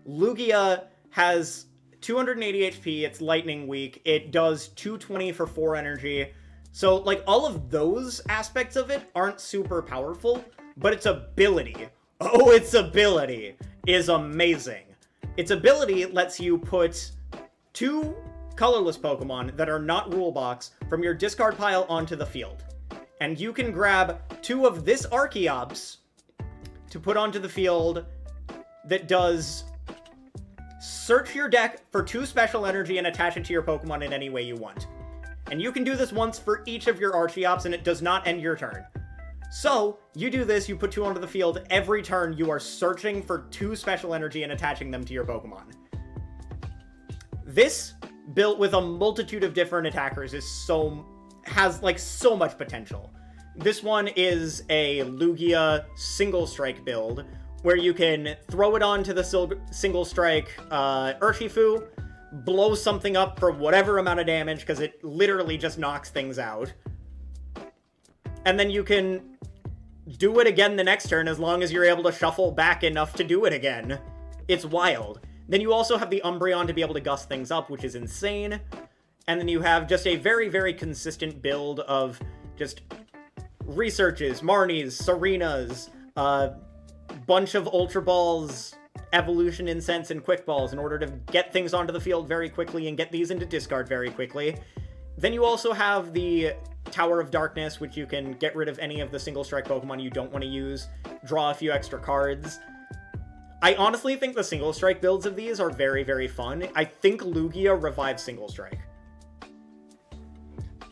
Lugia has 280 HP, it's lightning weak, it does 220 for 4 energy. So, like, all of those aspects of it aren't super powerful, but its ability, its ability is amazing. Its ability lets you put 2 colorless Pokemon that are not rule box from your discard pile onto the field. And you can grab 2 of this Archeops to put onto the field that does search your deck for 2 special energy and attach it to your Pokemon in any way you want. And you can do this once for each of your Archeops, and it does not end your turn. So, you do this, you put 2 onto the field, every turn you are searching for 2 special energy and attaching them to your Pokemon. This, built with a multitude of different attackers, has so much potential. This one is a Lugia single strike build, where you can throw it onto the single strike Urshifu, blow something up for whatever amount of damage, because it literally just knocks things out. And then you can do it again the next turn as long as you're able to shuffle back enough to do it again. It's wild. Then you also have the Umbreon to be able to gust things up, which is insane. And then you have just a very, very consistent build of just Researches, Marnies, Serenas, bunch of Ultra Balls, Evolution Incense, and Quick Balls in order to get things onto the field very quickly and get these into discard very quickly. Then you also have the Tower of Darkness, which you can get rid of any of the single strike Pokemon you don't want to use, draw a few extra cards. I honestly think the single strike builds of these are very, very fun. I think Lugia revives single strike.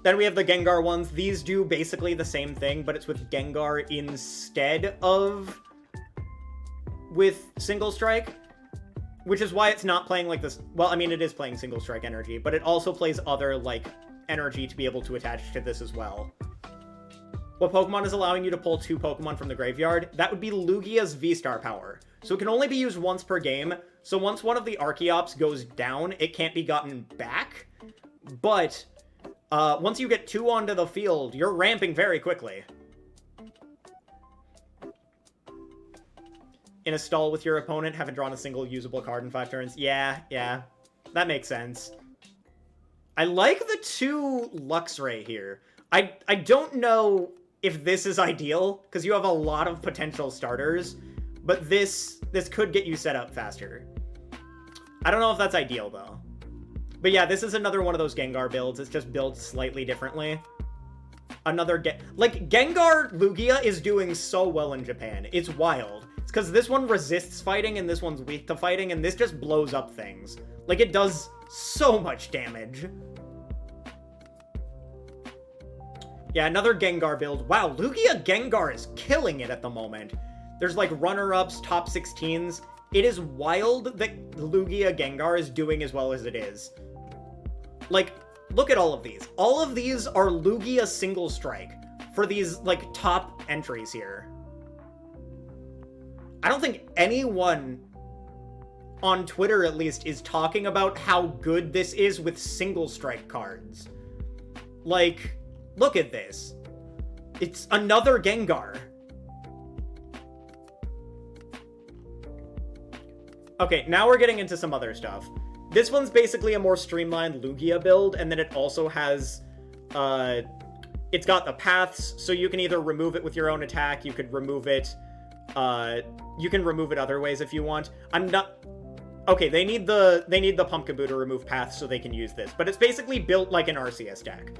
Then we have the Gengar ones. These do basically the same thing, but it's with Gengar instead of with single strike, which is why it's not playing like this. Well, I mean, it is playing single strike energy, but it also plays other, like, energy to be able to attach to this as well. What Pokemon is allowing you to pull 2 Pokemon from the graveyard? That would be Lugia's V-Star power. So it can only be used once per game. So once one of the Archeops goes down, it can't be gotten back. But once you get 2 onto the field, you're ramping very quickly. In a stall with your opponent, haven't drawn a single usable card in 5 turns. Yeah, that makes sense. I like the 2 Luxray here. I don't know if this is ideal, because you have a lot of potential starters, but this could get you set up faster. I don't know if that's ideal, though. But yeah, this is another one of those Gengar builds. It's just built slightly differently. Gengar Lugia is doing so well in Japan. It's wild. It's because this one resists fighting, and this one's weak to fighting, and this just blows up things. Like, it does so much damage. Yeah, another Gengar build. Wow, Lugia Gengar is killing it at the moment. There's, like, runner-ups, top 16s. It is wild that Lugia Gengar is doing as well as it is. Like, look at all of these. All of these are Lugia single strike for these, like, top entries here. I don't think anyone on Twitter, at least, is talking about how good this is with single strike cards. Like, look at this. It's another Gengar. Okay, now we're getting into some other stuff. This one's basically a more streamlined Lugia build, and then it also has, it's got the paths, so you can either remove it with your own attack, you could remove it, you can remove it other ways if you want. Okay, they need the Pumpkaboo to remove paths so they can use this, but it's basically built like an Arceus deck.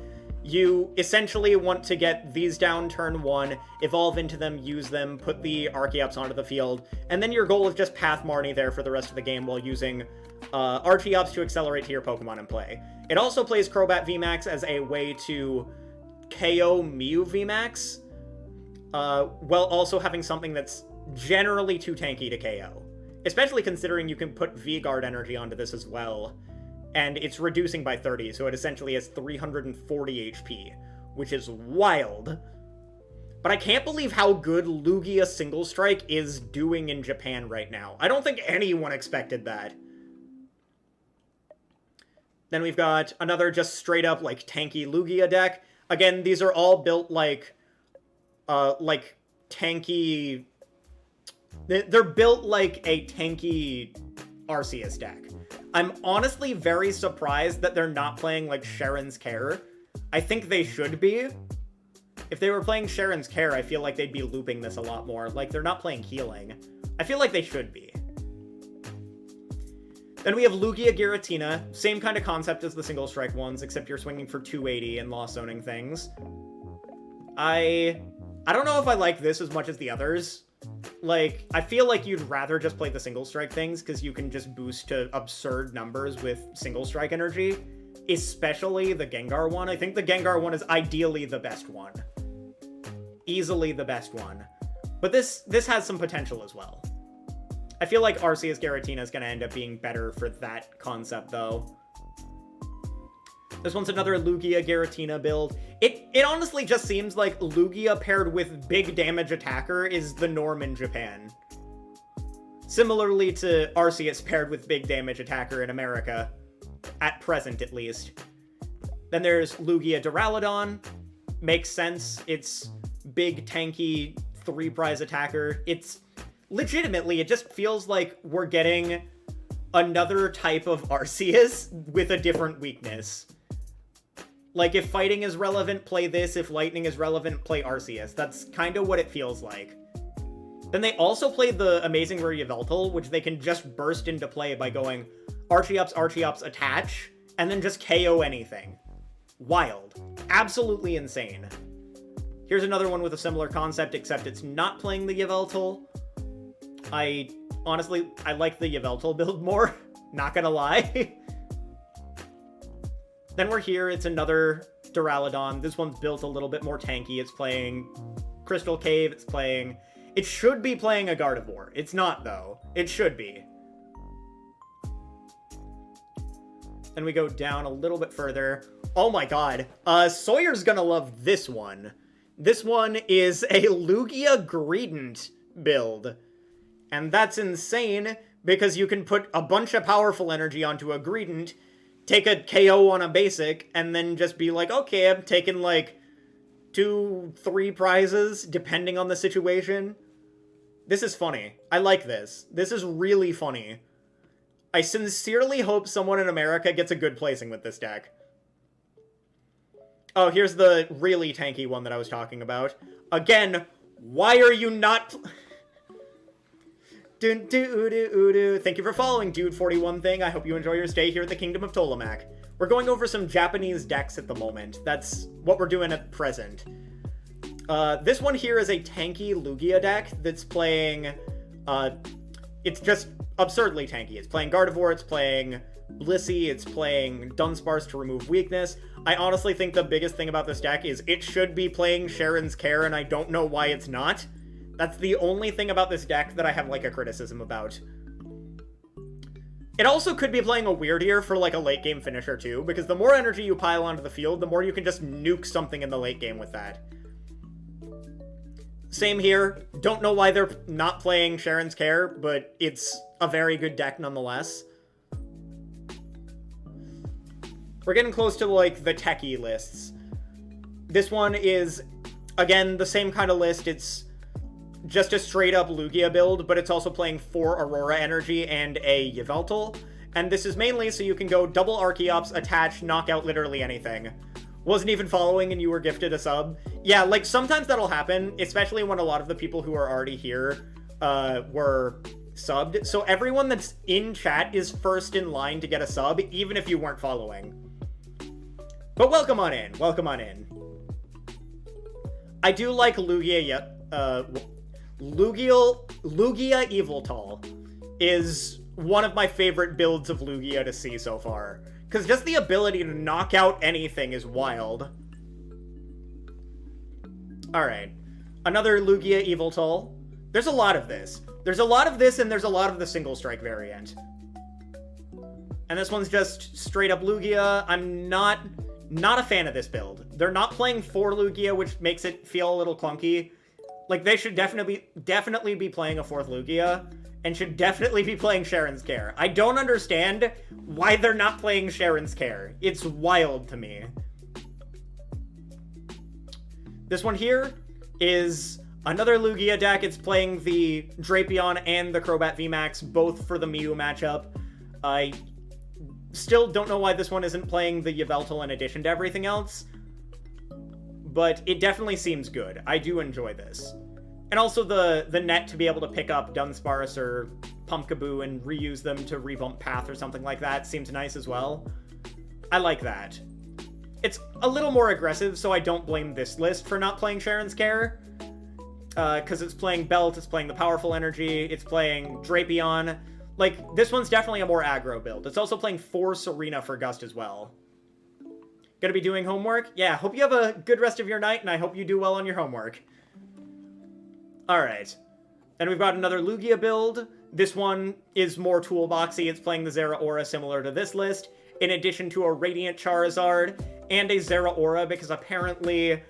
You essentially want to get these down turn 1, evolve into them, use them, put the Archeops onto the field, and then your goal is just path Marnie there for the rest of the game while using Archeops to accelerate to your Pokemon in play. It also plays Crobat VMAX as a way to KO Mew VMAX, while also having something that's generally too tanky to KO. Especially considering you can put V-Guard energy onto this as well. And it's reducing by 30, so it essentially has 340 HP, which is wild. But I can't believe how good Lugia Single Strike is doing in Japan right now. I don't think anyone expected that. Then we've got another just straight up, like, tanky Lugia deck. Again, these are all built like tanky... They're built like a tanky Arceus deck. I'm honestly very surprised that they're not playing, like, Sharon's Care. I think they should be. If they were playing Sharon's Care, I feel like they'd be looping this a lot more. Like, they're not playing Healing. I feel like they should be. Then we have Lugia Giratina. Same kind of concept as the single strike ones, except you're swinging for 280 and lost zoning things. I don't know if I like this as much as the others. Like, I feel like you'd rather just play the single strike things, because you can just boost to absurd numbers with single strike energy. Especially the Gengar one. I think the Gengar one is ideally the best one. Easily the best one. But this has some potential as well. I feel like Arceus Giratina is going to end up being better for that concept, though. This one's another Lugia Giratina build. It honestly just seems like Lugia paired with big damage attacker is the norm in Japan. Similarly to Arceus paired with big damage attacker in America. At present, at least. Then there's Lugia Duraludon. Makes sense. It's big, tanky, 3-prize attacker. It's... legitimately, it just feels like we're getting another type of Arceus with a different weakness. Like, if fighting is relevant, play this. If lightning is relevant, play Arceus. That's kind of what it feels like. Then they also play the Amazing Rare Yveltal, which they can just burst into play by going Archeops, attach, and then just KO anything. Wild. Absolutely insane. Here's another one with a similar concept, except it's not playing the Yveltal. I like the Yveltal build more, not gonna lie. Then we're here, it's another Duraludon. This one's built a little bit more tanky. It's playing Crystal Cave, it should be playing a Gardevoir. It's not, though. It should be. Then we go down a little bit further. Oh my god. Sawyer's gonna love this one. This one is a Lugia Greedent build. And that's insane, because you can put a bunch of powerful energy onto a Greedent, take a KO on a basic, and then just be like, okay, I'm taking like 2-3 prizes, depending on the situation. This is funny. I like this. This is really funny. I sincerely hope someone in America gets a good placing with this deck. Oh, here's the really tanky one that I was talking about. Again, why are you not... Thank you for following, Dude41 Thing. I hope you enjoy your stay here at the Kingdom of Tolemac. We're going over some Japanese decks at the moment. That's what we're doing at present. This one here is a tanky Lugia deck that's playing... it's just absurdly tanky. It's playing Gardevoir, it's playing Blissey, it's playing Dunsparce to remove weakness. I honestly think the biggest thing about this deck is it should be playing Sharon's Care, and I don't know why it's not. That's the only thing about this deck that I have, like, a criticism about. It also could be playing a Weird Ear for, like, a late-game finisher, too, because the more energy you pile onto the field, the more you can just nuke something in the late game with that. Same here. Don't know why they're not playing Sharon's Care, but it's a very good deck nonetheless. We're getting close to, like, the techie lists. This one is, again, the same kind of list. It's just a straight-up Lugia build, but it's also playing 4 Aurora Energy and a Yveltal. And this is mainly so you can go double Archeops, attach, knock out literally anything. Wasn't even following and you were gifted a sub. Yeah, like, sometimes that'll happen, especially when a lot of the people who are already here were subbed. So everyone that's in chat is first in line to get a sub, even if you weren't following. But welcome on in. Welcome on in. I do like Lugia, Lugia Yveltal is one of my favorite builds of Lugia to see so far. Because just the ability to knock out anything is wild. Alright. Another Lugia Yveltal. There's a lot of this. There's a lot of this, and there's a lot of the single strike variant. And this one's just straight up Lugia. I'm not a fan of this build. They're not playing 4 Lugia, which makes it feel a little clunky. Like, they should definitely be playing a 4th Lugia, and should definitely be playing Sharon's Care. I don't understand why they're not playing Sharon's Care. It's wild to me. This one here is Another Lugia deck. It's playing the Drapion and the Crobat VMAX, both for the Mew matchup. I still don't know why this one isn't playing the Yveltal in addition to everything else, but it definitely seems good. I do enjoy this. And also the net to be able to pick up Dunsparce or Pumpkaboo and reuse them to revamp Path or something like that seems nice as well. I like that. It's a little more aggressive, so I don't blame this list for not playing Sharon's Care. Because it's playing Belt, it's playing the powerful energy, it's playing Drapion. Like, this one's definitely a more aggro build. It's also playing 4 Serena for Gust as well. Gonna be doing homework? Yeah, hope you have a good rest of your night, and I hope you do well on your homework. Alright. Then we've got another Lugia build. This one is more toolboxy. It's playing the Zeraora similar to this list, in addition to a Radiant Charizard and a Zeraora, because apparently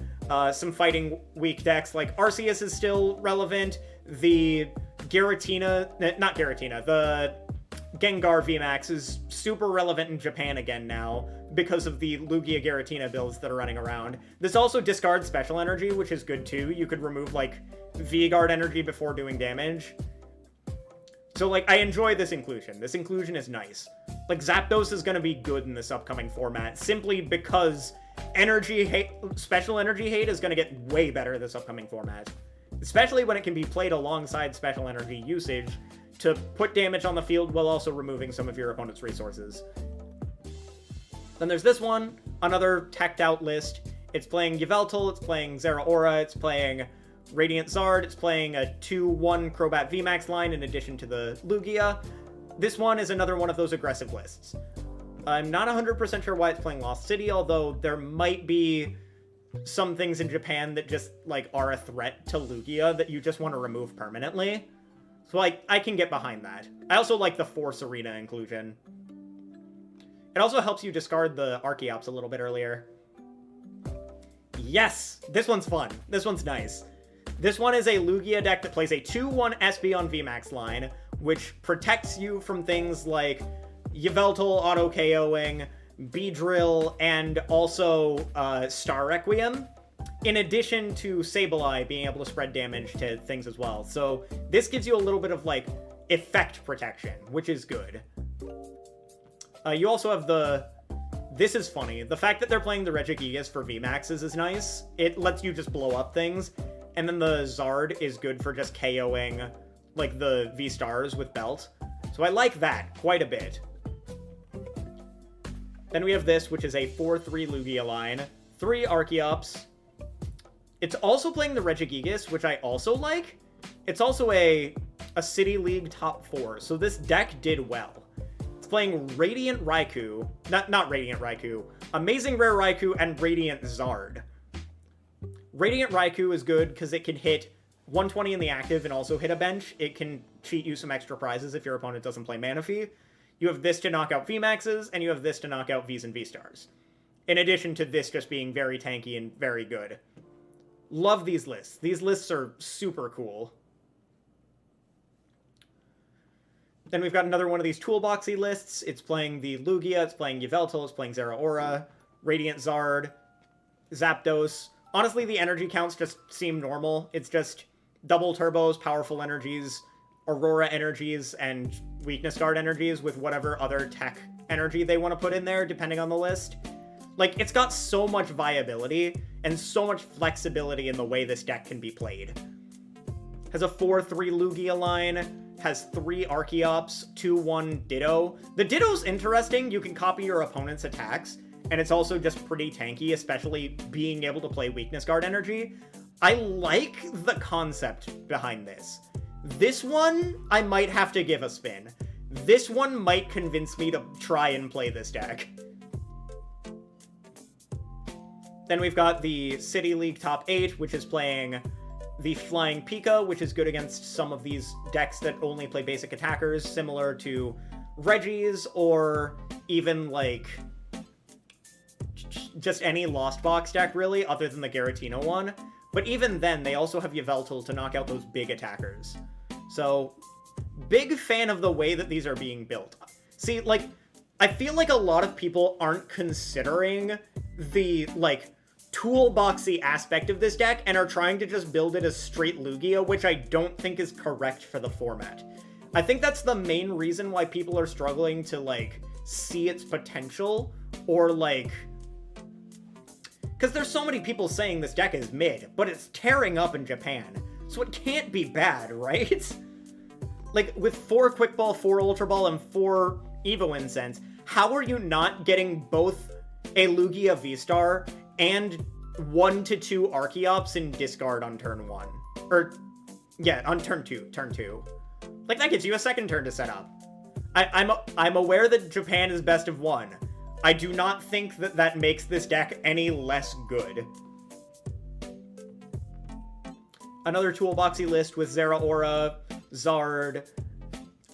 some fighting weak decks like Arceus is still relevant. The not Giratina, the Gengar VMAX is super relevant in Japan again now because of the Lugia Giratina builds that are running around. This also discards special energy, which is good too. You could remove like V-Guard energy before doing damage. So like, I enjoy this inclusion. This inclusion is nice. Like, Zapdos is gonna be good in this upcoming format simply because special energy hate is gonna get way better this upcoming format. Especially when it can be played alongside special energy usage to put damage on the field while also removing some of your opponent's resources. Then there's this one, another teched out list. It's playing Yveltal, it's playing Zeraora, it's playing Radiant Zard, it's playing a 2-1 Crobat VMAX line in addition to the Lugia. This one is another one of those aggressive lists. I'm not 100% sure why it's playing Lost City, although there might be some things in Japan that just, like, are a threat to Lugia that you just want to remove permanently. So, like, I can get behind that. I also like the 4 Serena inclusion. It also helps you discard the Archeops a little bit earlier. Yes! This one's fun. This one's nice. This one is a Lugia deck that plays a 2-1 SB on VMAX line, which protects you from things like Yveltal auto-KOing, Beedrill, and also Star Requiem, in addition to Sableye being able to spread damage to things as well. So this gives you a little bit of, like, effect protection, which is good. You also have the... This is funny. The fact that they're playing the Regigigas for VMAXs is nice. It lets you just blow up things. And then the Zard is good for just KOing, like, the V-Stars with Belt. So I like that quite a bit. Then we have this, which is a 4-3 Lugia line. 3 Archeops. It's also playing the Regigigas, which I also like. It's also a City League top 4, so this deck did well. It's playing Radiant Raikou. Not Radiant Raikou. Amazing Rare Raikou and Radiant Zard. Radiant Raikou is good because it can hit 120 in the active and also hit a bench. It can cheat you some extra prizes if your opponent doesn't play Manaphy. You have this to knock out VMAXs, and you have this to knock out Vs and V-Stars. In addition to this just being very tanky and very good. Love these lists. These lists are super cool. Then we've got another one of these toolboxy lists. It's playing the Lugia, it's playing Yveltal, it's playing Zeraora, Radiant Zard, Zapdos. Honestly, the energy counts just seem normal. It's just double turbos, powerful energies, Aurora energies, and weakness guard energies with whatever other tech energy they want to put in there, depending on the list. Like, it's got so much viability and so much flexibility in the way this deck can be played. Has a 4-3 Lugia line, has 3 Archeops, 2-1 Ditto. The Ditto's interesting. You can copy your opponent's attacks, and it's also just pretty tanky, especially being able to play weakness guard energy. I like the concept behind this. This one, I might have to give a spin. This one might convince me to try and play this deck. Then we've got the City League top 8, which is playing the Flying Pika, which is good against some of these decks that only play basic attackers, similar to Reggie's, or even, like, just any Lost Box deck, really, other than the Giratina one. But even then, they also have Yveltal to knock out those big attackers. So, big fan of the way that these are being built. See, like, I feel like a lot of people aren't considering the, like, toolboxy aspect of this deck and are trying to just build it as straight Lugia, which I don't think is correct for the format. I think that's the main reason why people are struggling to, like, see its potential, or, like... Because there's so many people saying this deck is mid, but it's tearing up in Japan, so it can't be bad, right? Like, with 4 Quick Ball, 4 Ultra Ball, and 4 Evo Incense, how are you not getting both a Lugia V-Star and 1 to 2 Archeops in discard on turn 1? Or, yeah, on turn 2. Like, that gives you a second turn to set up. I'm aware that Japan is best of 1. I do not think that that makes this deck any less good. Another toolboxy list with Zeraora, Zard,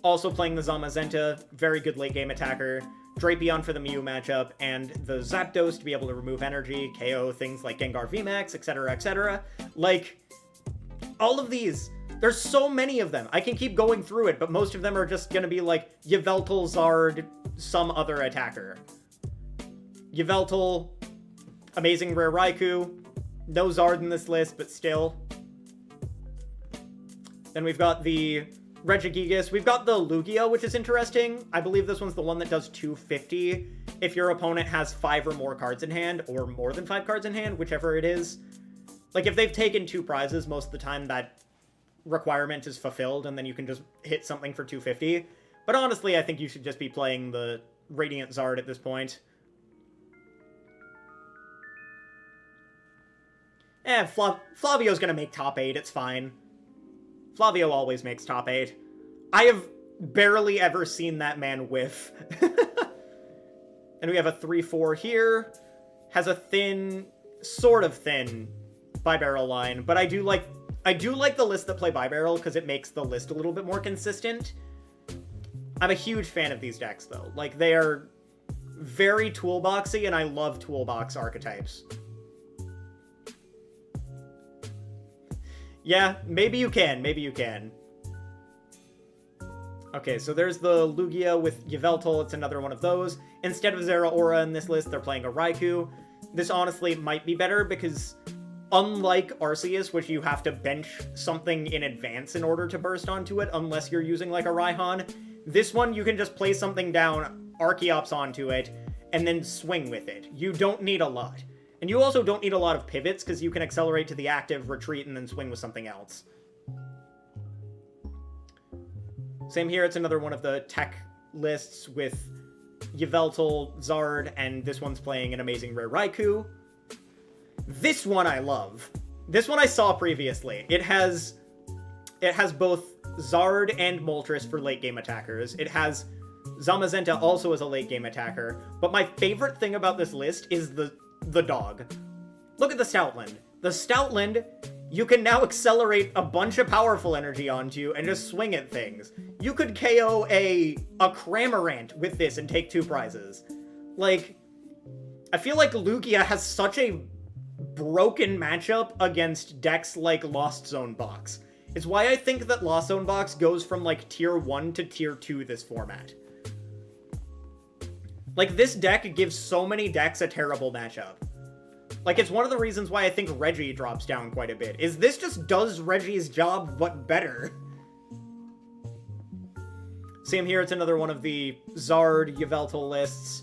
also playing the Zamazenta, very good late game attacker, Drapion for the Mew matchup, and the Zapdos to be able to remove energy, KO things like Gengar VMAX, etc., etc. Like, all of these, there's so many of them. I can keep going through it, but most of them are just gonna be like Yveltal, Zard, some other attacker. Yveltal, amazing rare Raikou, no Zard in this list, but still. Then we've got the Regigigas. We've got the Lugia, which is interesting. I believe this one's the one that does 250 if your opponent has 5 or more cards in hand, or more than 5 cards in hand, whichever it is. Like, if they've taken 2 prizes, most of the time that requirement is fulfilled, and then you can just hit something for 250. But honestly, I think you should just be playing the Radiant Zard at this point. Flavio's gonna make top 8, it's fine. Flavio always makes top 8. I have barely ever seen that man whiff. And we have a 3-4 here. Has a thin, sort of thin, Bibarrel line. But I do like the lists that play Bibarrel because it makes the list a little bit more consistent. I'm a huge fan of these decks, though. Like, they are very toolboxy, and I love toolbox archetypes. Yeah, maybe you can. Maybe you can. Okay, so there's the Lugia with Yveltal. It's another one of those. Instead of Zeraora in this list, they're playing a Raikou. This honestly might be better because, unlike Arceus, which you have to bench something in advance in order to burst onto it, unless you're using, like, a Raihan, this one you can just play something down, Archeops onto it, and then swing with it. You don't need a lot. And you also don't need a lot of pivots, because you can accelerate to the active, retreat, and then swing with something else. Same here, it's another one of the tech lists with Yveltal, Zard, and this one's playing an amazing rare Raikou. This one I love. This one I saw previously. It has both Zard and Moltres for late game attackers. It has Zamazenta also as a late game attacker. But my favorite thing about this list is the dog. Look at the Stoutland. The Stoutland, you can now accelerate a bunch of powerful energy onto and just swing at things. You could KO a Cramorant with this and take 2 prizes. Like, I feel like Lugia has such a broken matchup against decks like Lost Zone Box. It's why I think that Lost Zone Box goes from, like, tier 1 to tier 2 this format. Like, this deck gives so many decks a terrible matchup. Like, it's one of the reasons why I think Reggie drops down quite a bit, is this just does Reggie's job, but better. Same here, it's another one of the Zard, Yveltal lists.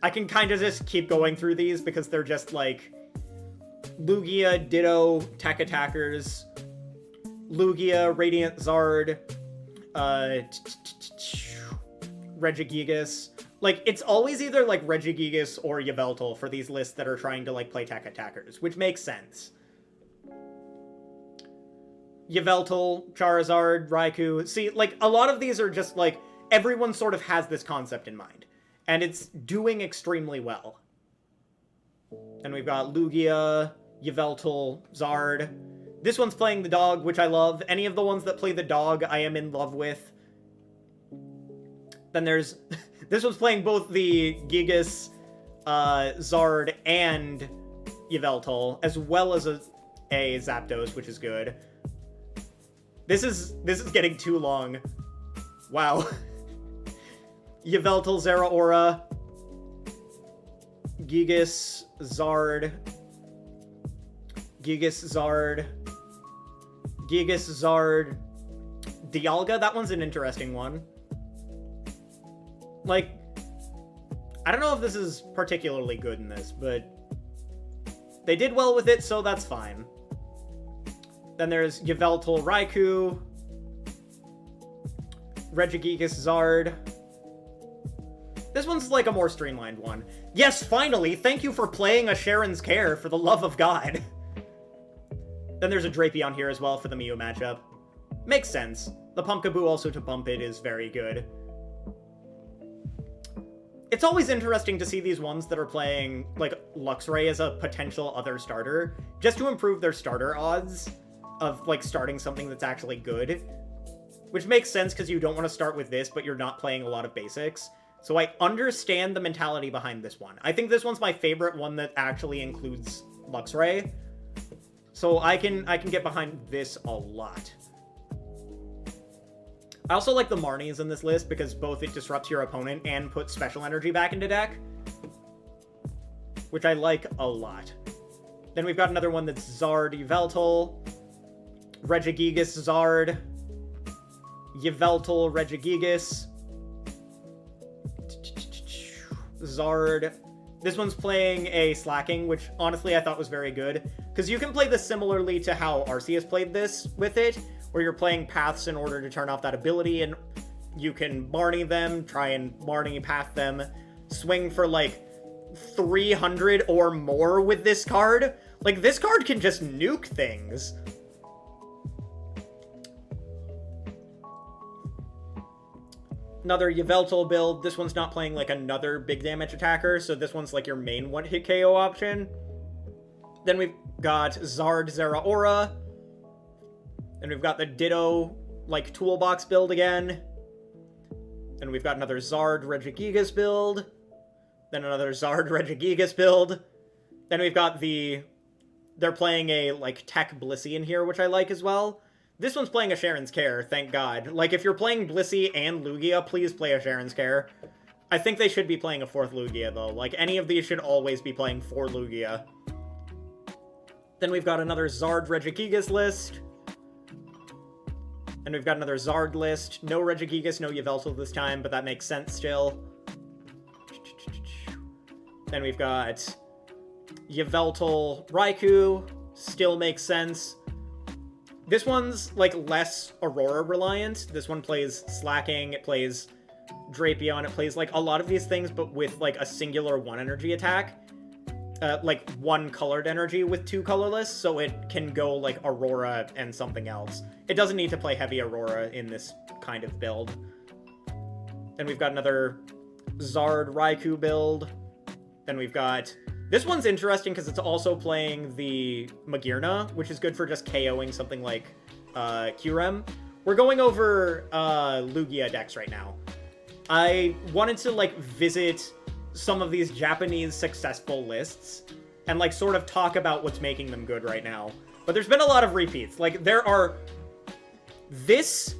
I can kind of just keep going through these because they're just, like, Lugia, Ditto, tech attackers, Lugia, Radiant Zard, Regigigas. Like, it's always either, like, Regigigas or Yveltal for these lists that are trying to, like, play tech attackers, which makes sense. Yveltal, Charizard, Raikou. See, like, a lot of these are just, like, everyone sort of has this concept in mind. And it's doing extremely well. And we've got Lugia, Yveltal, Zard. This one's playing the dog, which I love. Any of the ones that play the dog, I am in love with. Then there's... this one's playing both the Gigas, Zard, and Yveltal, as well as a Zapdos, which is good. This is getting too long. Wow. Yveltal, Zeraora, Gigas, Zard, Gigas, Zard, Gigas, Zard, Dialga. That one's an interesting one. Like, I don't know if this is particularly good in this, but they did well with it, so that's fine. Then there's Yveltal Raikou, Regigigas Zard. This one's like a more streamlined one. Yes, finally! Thank you for playing a Sharon's Care, for the love of God. Then there's a Drapion here as well for the Mew matchup. Makes sense. The Pumpkaboo also to bump it is very good. It's always interesting to see these ones that are playing, like, Luxray as a potential other starter, just to improve their starter odds of, like, starting something that's actually good. Which makes sense because you don't want to start with this, but you're not playing a lot of basics. So I understand the mentality behind this one. I think this one's my favorite one that actually includes Luxray. So I can get behind this a lot. I also like the Marnies in this list because both it disrupts your opponent and puts special energy back into deck, which I like a lot. Then we've got another one that's Zard Yveltal, Regigigas Zard, Yveltal Regigigas, Zard. This one's playing a Slacking, which honestly I thought was very good, because you can play this similarly to how Arceus played this with it, where you're playing paths in order to turn off that ability, and you can Marnie them, try and Marnie path them, swing for like 300 or more with this card. Like, this card can just nuke things. Another Yveltal build. This one's not playing like another big damage attacker, so this one's like your main one-hit KO option. Then we've got Zard Zeraora. And we've got the Ditto, like, toolbox build again. And we've got another Zard Regigigas build. Then another Zard Regigigas build. Then we've got the... They're playing a, like, Tech Blissey in here, which I like as well. This one's playing a Sharon's Care, thank God. Like, if you're playing Blissey and Lugia, please play a Sharon's Care. I think they should be playing a 4th Lugia, though. Like, any of these should always be playing 4 Lugia. Then we've got another Zard Regigigas list. And we've got another Zard list. No Regigigas, no Yveltal this time, but that makes sense still. Then we've got Yveltal Raikou. Still makes sense. This one's, like, less Aurora reliant. This one plays Slacking, it plays Drapion, it plays, like, a lot of these things, but with, like, a singular 1-energy attack. Like, 1 colored energy with 2 colorless, so it can go, like, Aurora and something else. It doesn't need to play heavy Aurora in this kind of build. Then we've got another Zard Raikou build. Then we've got... This one's interesting because it's also playing the Magearna, which is good for just KOing something like Kyurem. We're going over Lugia decks right now. I wanted to, like, visit some of these Japanese successful lists and, like, sort of talk about what's making them good right now. But there's been a lot of repeats. Like, there are... This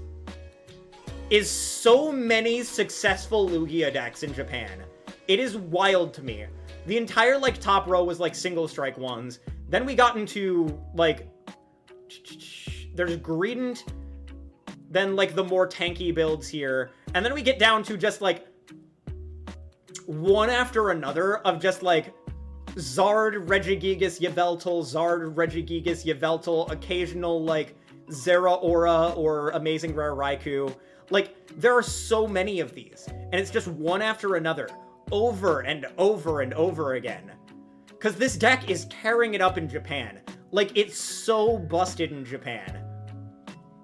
is so many successful Lugia decks in Japan. It is wild to me. The entire, like, top row was, like, single strike ones. Then we got into, like... There's Greedent. Then, like, the more tanky builds here. And then we get down to just, like... one after another of just, like... Zard, Regigigas, Yveltal, Zard, Regigigas, Yveltal, occasional, like, Zeraora or Amazing Rare Raikou. Like, there are so many of these. And it's just one after another. Over and over and over again. Because this deck is tearing it up in Japan. Like, it's so busted in Japan.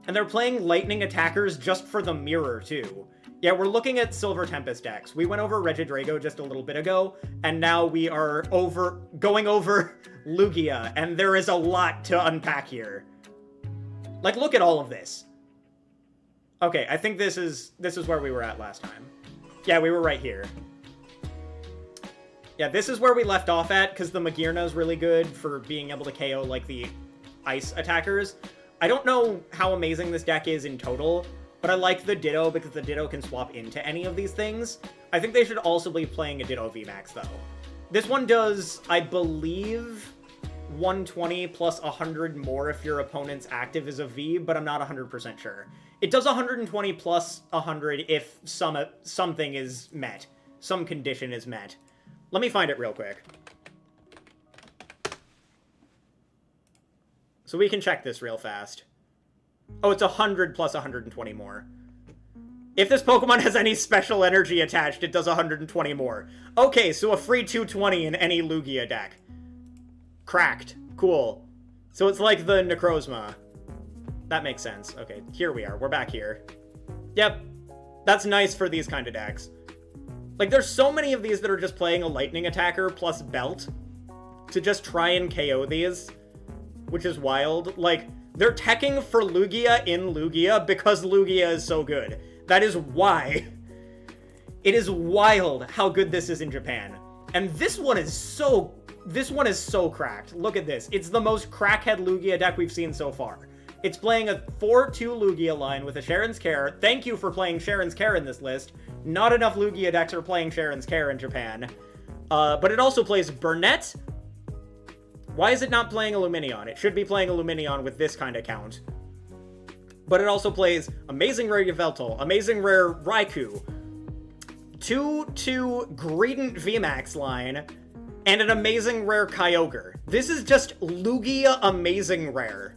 And they're playing lightning attackers just for the mirror, too. Yeah, we're looking at Silver Tempest decks. We went over Regidrago just a little bit ago, and now we are going over Lugia, and there is a lot to unpack here. Like, look at all of this. Okay, I think this is where we were at last time. Yeah, we were right here. Yeah, this is where we left off at, because the Magearna is really good for being able to KO, like, the ice attackers. I don't know how amazing this deck is in total, but I like the Ditto because the Ditto can swap into any of these things. I think they should also be playing a Ditto VMAX, though. This one does, I believe, 120 plus 100 more if your opponent's active is a V, but I'm not 100% sure. It does 120 plus 100 if something is met. Some condition is met. Let me find it real quick. So we can check this real fast. Oh, it's 100 plus 120 more. If this Pokemon has any special energy attached, it does 120 more. Okay, so a free 220 in any Lugia deck. Cracked. Cool. So it's like the Necrozma. That makes sense. Okay, here we are. We're back here. Yep. That's nice for these kind of decks. Like, there's so many of these that are just playing a lightning attacker plus belt to just try and KO these, which is wild. Like, they're teching for Lugia in Lugia because Lugia is so good. That is why. It is wild how good this is in Japan. And this one is so cracked. Look at this. It's the most crackhead Lugia deck we've seen so far. It's playing a 4-2 Lugia line with a Sharon's Care. Thank you for playing Sharon's Care in this list. Not enough Lugia decks are playing Sharon's Care in Japan. But it also plays Burnett. Why is it not playing Illuminion? It should be playing Illuminion with this kind of count. But it also plays Amazing Rare Yveltal, Amazing Rare Raikou, 2-2 Greedent VMAX line, and an Amazing Rare Kyogre. This is just Lugia Amazing Rare.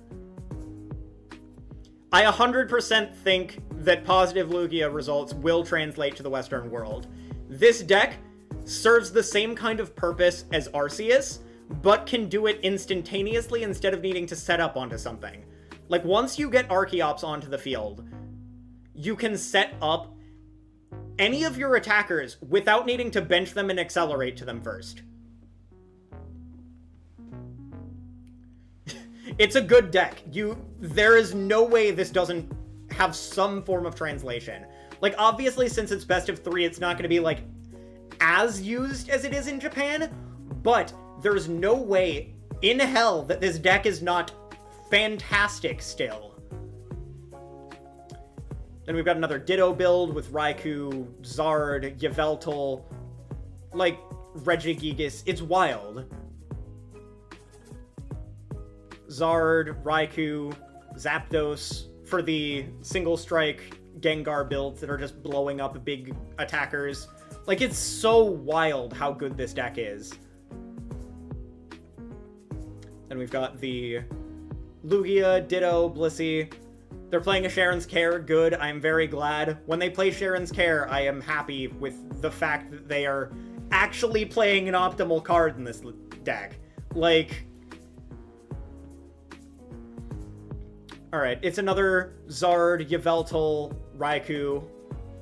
I 100% think that positive Lugia results will translate to the Western world. This deck serves the same kind of purpose as Arceus, but can do it instantaneously instead of needing to set up onto something. Like, once you get Archeops onto the field, you can set up any of your attackers without needing to bench them and accelerate to them first. It's a good deck. There is no way this doesn't have some form of translation. Like, obviously, since it's best of 3, it's not going to be, like, as used as it is in Japan, but there's no way in hell that this deck is not fantastic still. Then we've got another Ditto build with Raikou, Zard, Yveltal, like, Regigigas. It's wild. Zard, Raikou, Zapdos for the single strike Gengar builds that are just blowing up big attackers. Like, it's so wild how good this deck is. Then we've got the Lugia, Ditto, Blissey. They're playing a Sharon's Care. Good. I'm very glad. When they play Sharon's Care, I am happy with the fact that they are actually playing an optimal card in this deck. Like, alright, it's another Zard, Yveltal, Raikou.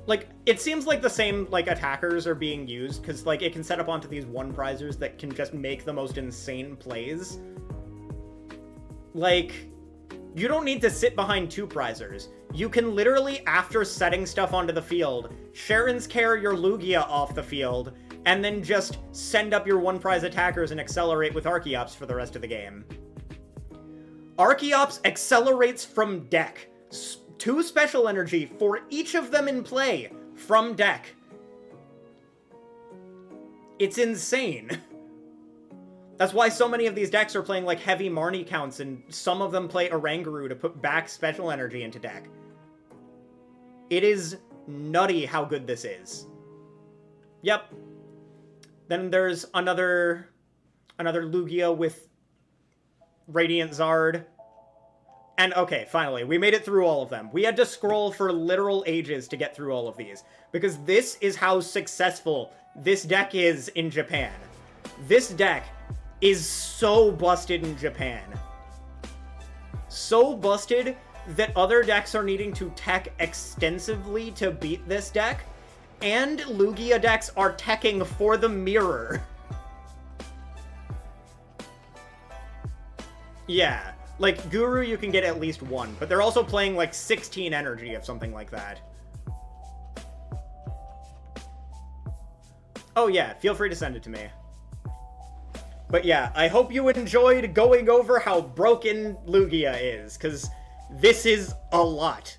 Like, it seems like the same, like, attackers are being used, because, like, it can set up onto these one-prizers that can just make the most insane plays. Like, you don't need to sit behind two-prizers. You can literally, after setting stuff onto the field, Sharon's Care your Lugia off the field, and then just send up your one-prize attackers and accelerate with Archeops for the rest of the game. Archeops accelerates from deck. 2 special energy for each of them in play from deck. It's insane. That's why so many of these decks are playing, like, heavy Marnie counts, and some of them play Oranguru to put back special energy into deck. It is nutty how good this is. Yep. Then there's another Lugia with Radiant Zard. And okay, finally, we made it through all of them. We had to scroll for literal ages to get through all of these, because this is how successful this deck is in Japan. This deck is so busted in Japan. So busted that other decks are needing to tech extensively to beat this deck, and Lugia decks are teching for the mirror. Yeah, like, Guru you can get at least 1, but they're also playing, like, 16 energy of something like that. Oh yeah, feel free to send it to me. But yeah, I hope you enjoyed going over how broken Lugia is, because this is a lot.